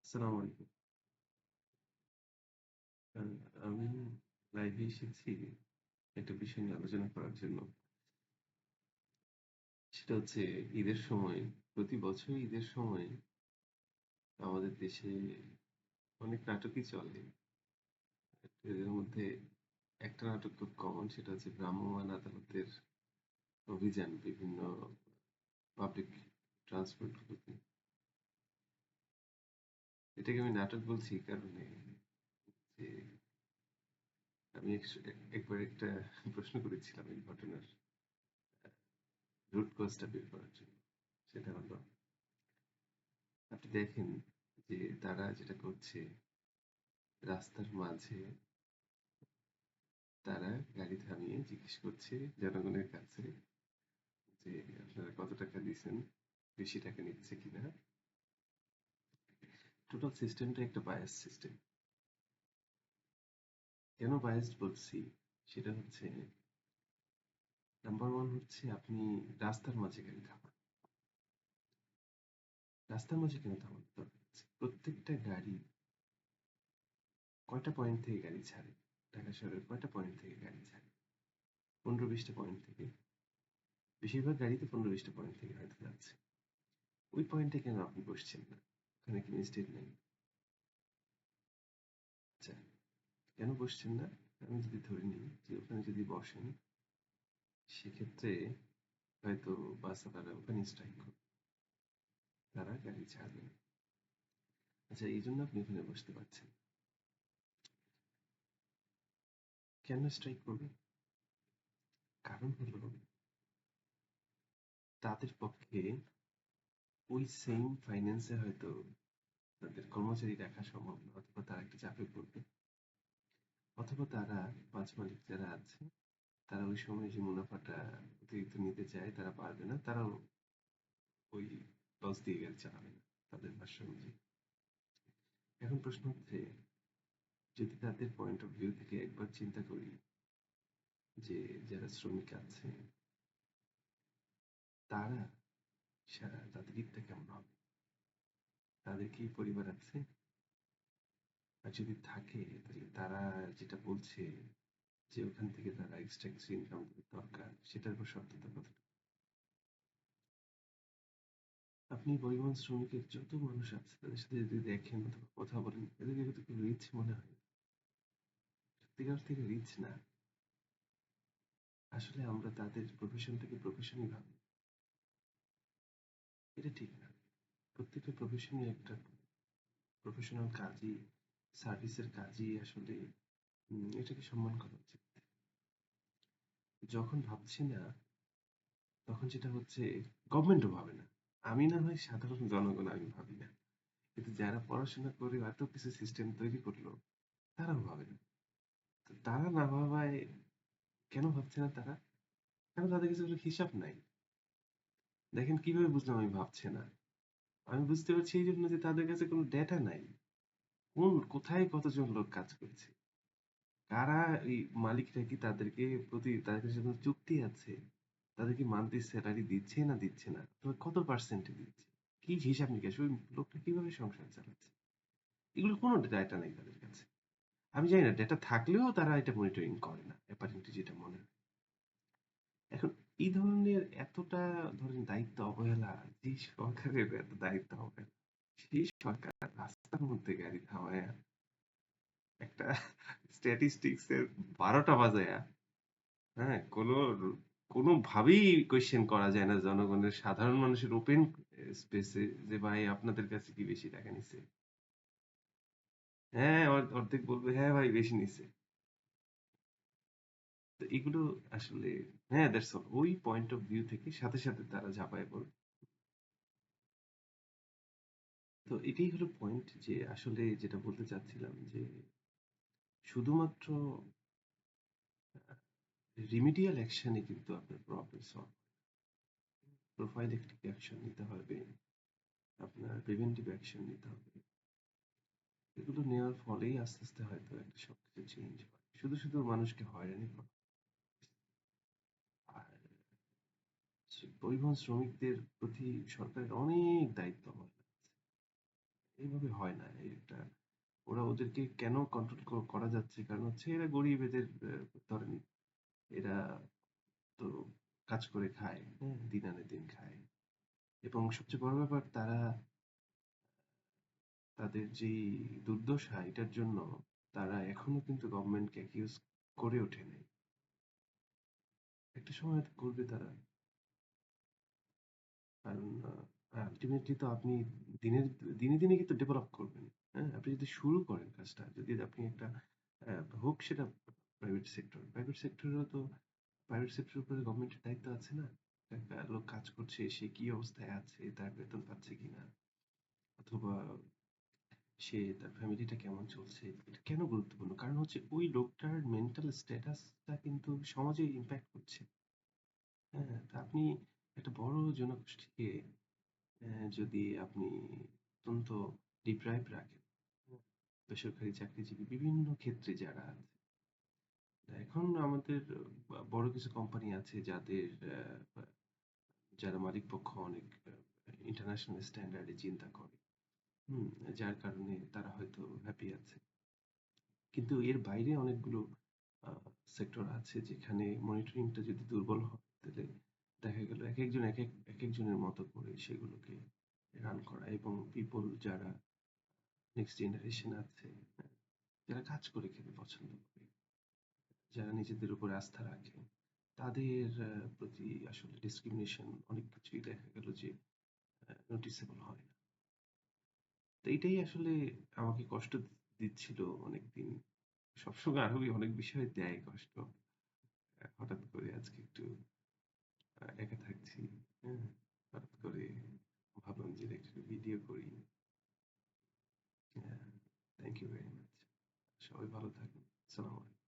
আসসালামু আলাইকুম। আ আমি লাইভে এসেছি একটা বিষয় নিয়ে আলোচনা করার জন্য। সেটা হচ্ছে ঈদের সময়, প্রতি বছর ঈদের সময় আমাদের দেশে অনেক নাটকই চলে। এদের মধ্যে একটা নাটক খুব কমন, সেটা হচ্ছে ভ্রাম্যমাণ আদালতের অভিযান বিভিন্ন পাবলিক ট্রান্সপোর্ট গুলোতে। এটাকে আমি নাটক বলছি এই কারণে যে আমি একবার একটা প্রশ্ন করেছিলাম এই ঘটনার রুট কজটা বের করার জন্য। সেটা হলো, আপনি দেখেন যে তারা যেটা করছে, রাস্তার মাঝে তারা গাড়ি থামিয়ে জিজ্ঞেস করছে জনগণের কাছে যে আপনারা কত টাকা দিছেন, বেশি টাকা নিচ্ছে কিনা। টোটাল সিস্টেমটা একটা বায়াস সিস্টেম। কেন বায়াসড বলছি সেটা হচ্ছে, নাম্বার ওয়ান হচ্ছে আপনি রাস্তার মাঝে গাড়ি থামান। রাস্তার মাঝে কেন থামানোর দরকার আছে? প্রত্যেকটা গাড়ি কয়টা পয়েন্ট থেকে গাড়ি ছাড়ে? ঢাকা শহরের কয়টা পয়েন্ট থেকে গাড়ি ছাড়ে? 15-20টা পয়েন্ট থেকে। বেশিরভাগ গাড়িতে 15-20টা পয়েন্ট থেকে হয়তো যাচ্ছে। ওই পয়েন্টে কেন আপনি বসছেন না? ওখানে কি মিস্টেক নেই? আচ্ছা, কেন বসছেন না? আমি যদি ধরে নিই যে ওখানে যদি বসেন, সেক্ষেত্রে হয়তো বাসওয়ালারা ওখানে স্ট্রাইক করবে, তারা গাড়ি ছাড়বে না। আচ্ছা, এই জন্য আপনি ওখানে বসতে পারছেন। কেন স্ট্রাইক করবে? কারণ হলো, তাদের পক্ষে ওই সেম ফাইন্যান্সে হয়তো তাদের কর্মচারী রাখা সম্ভব না, অথবা তারা একটা চাপে পড়বে, অথবা তারা বাস মালিক যারা আছে তারা ওই সময় যে মুনাফাটা অতিরিক্ত নিতে চায় তারা পারবে না, তারাও ওই লস দিয়ে গাড়ি চালাবে না তাদের ভাষ্য অনুযায়ী। এখন প্রশ্ন হচ্ছে, যদি তাদের পয়েন্ট অফ ভিউ থেকে একবার চিন্তা করি যে যারা শ্রমিক আছে তারা তাদের ঈদটা কেমন হবে? তাদের কি পরিবার আছে? আর যদি থাকে তাহলে তারা যেটা বলছে যে ওখান থেকে তারা এক্সট্রা কিছু ইনকাম দরকার, সেটার উপর সত্যতা কতটা? আপনি পরিবহন শ্রমিকের যত মানুষ আছে তাদের সাথে যদি দেখেন অথবা কথা বলেন, এদেরকে কিন্তু কেউ রিচ মনে হয় না। সত্যিকার থেকে রিচ না। আসলে আমরা তাদের প্রফেশনটাকে প্রফেশনই ভাবি। এটা ঠিক না। প্রত্যেকটা প্রফেশনই একটা প্রফেশনাল কাজই, সার্ভিসের কাজই আসলে এটাকে সম্মান করা উচিত। যখন ভাবছি না, তখন যেটা হচ্ছে, গভর্নমেন্টও ভাবে না। আমি না হয় সাধারণ জনগণ, আমি ভাবি না। কিন্তু যারা পড়াশোনা করে এত কিছু সিস্টেম তৈরি করলো, তারাও ভাবে না। তো তারা না ভাবায় কেন ভাবছে না তারা? কারণ তাদের কাছে কোনো হিসাব নাই। দেখেন কিভাবে বুঝলাম আমি ভাবছে না? আমি বুঝতে পারছি এই জন্য যে তাদের কাছে কোনো ডেটা নাই। কোথায় কতজন লোক কাজ করছে? কারা, এই মালিকরা কি তাদেরকে তাদের সাথে কোনো চুক্তি আছে? তাদেরকে মান্থলি স্যালারি দিচ্ছে না দিচ্ছে না? তবে কত পার্সেন্টে দিচ্ছে? কি হিসাব নিকাশ? ওই লোকটা কিভাবে সংসার চালাচ্ছে? এগুলো কোনো ডেটা নাই তাদের কাছে। আমি জানি না, ডেটা থাকলেও তারা এটা মনিটরিং করে না, অ্যাপারেন্টলি যেটা মনে হয়। এখন এই ধরনের এতটা, ধরেন, দায়িত্ব অবহেলা, যে সরকারের এত দায়িত্ব অবহেলা, সেই সরকার রাস্তার মধ্যে গাড়ি থামায়া একটা স্ট্যাটিস্টিক্স এর 12টা বাজায়া, হ্যাঁ, কোনোভাবেই কোয়েশ্চেন করা যায় না জনগণের, সাধারণ মানুষের ওপেন স্পেসে, যে ভাই আপনাদের কাছে কি বেশি টাকা নিছে? হ্যাঁ, অর্ধেক বলবে হ্যাঁ ভাই বেশি নিছে। তো এগুলো আসলে, হ্যাঁ, দ্যাটস অল, ওই পয়েন্ট অফ ভিউ থেকে সাথে সাথে তারা ঝাঁপায় পড়ে। তো এটাই হলো পয়েন্ট, যে আসলে যেটা বলতে চাচ্ছিলাম যে শুধুমাত্র রিমিডিয়াল অ্যাকশনে কিন্তু আপনার প্রবলেম সলভ। প্রোফাইলেক্টিভ অ্যাকশন নিতে হবে, আপনার প্রিভেন্টিভ অ্যাকশন নিতে হবে। এগুলো নেওয়ার ফলেই আস্তে আস্তে হয়তো একটা সবকিছু চেঞ্জ হয়। শুধু শুধু মানুষকে হয়রানি করা। আর পরিবহন শ্রমিকদের প্রতি সরকারের অনেক দায়িত্ব আমার। এইভাবে হয় না। এটা ওরা ওদেরকে কেন কন্ট্রোল করা যাচ্ছে? কারণ হচ্ছে এরা গরিব এদের ধরেন এরা তো কাজ করে খায়, হ্যাঁ? দিন আনে দিন খায়। এবং সবচেয়ে বড় ব্যাপার তারা তাদের যেই দুর্দশা এটার জন্য তারা এখনো কিন্তু গভর্নমেন্টকে অ্যাকিউজ করে ওঠে নাই। একটা সময় হয়তো করবে তারা। কারণ আল্টিমেটলি তো আপনি দিনের দিনে কিন্তু ডেভেলপ করবেন। হ্যাঁ? আপনি যদি শুরু করেন কাজটা, যদি আপনি একটা হোক সেটা প্রাইভেট সেক্টর। প্রাইভেট সেক্টরের উপরে গভর্নমেন্টের দায়িত্ব আছে না? একটা লোক কাজ করছে, সে কি অবস্থায় আছে, তার বেতন পাচ্ছে কিনা? অথবা সে তার ফ্যামিলিটা কেমন চলছে? এটা কেন গুরুত্বপূর্ণ? কারণ হচ্ছে ওই লোকটার মেন্টাল স্ট্যাটাসটা কিন্তু সমাজে ইমপ্যাক্ট করছে। হ্যাঁ? তা আপনি একটা বড় জনগোষ্ঠীকে যদি আপনি অত্যন্ত ডিপ্রাইভড রাখেন, হুম, বেসরকারি চাকরিজীবী বিভিন্ন ক্ষেত্রে যারা আছে। এখন আমাদের বড় কিছু কোম্পানি আছে যাদের যারা মালিকপক্ষ অনেক ইন্টারন্যাশনাল স্ট্যান্ডার্ডে চিন্তা করে। হুম? যার কারণে তারা হয়তো হ্যাপি আছে। কিন্তু এর বাইরে অনেকগুলো আ সেক্টর আছে যেখানে মনিটরিংটা যদি দুর্বল হয় তাহলে দেখা গেল একেকজনের মতো করে সেগুলোকে রান করা এবং পিপল যারা নেক্সট জেনারেশন আছে, হ্যাঁ? যারা কাজ করে খেতে পছন্দ করে, যারা নিজেদের উপর আস্থা রাখে, তাদের প্রতি আসলে ডিসক্রিমিনেশন অনেক কিছুই দেখা গেল যে নোটিসেবল হয় না। তো এইটাই আসলে আমাকে কষ্ট দিচ্ছিল অনেকদিন। সবসময় আরো অনেক বিষয় দেয় কষ্ট। হঠাৎ করে আজকে একটু একা থাকছি। হ্যাঁ? হঠাৎ করে ভাবলাম যে একটু ভিডিও করি। হ্যাঁ, থ্যাংক ইউ ভেরি মাচ। সবাই ভালো থাকুন। আসসালামু আলাইকুম।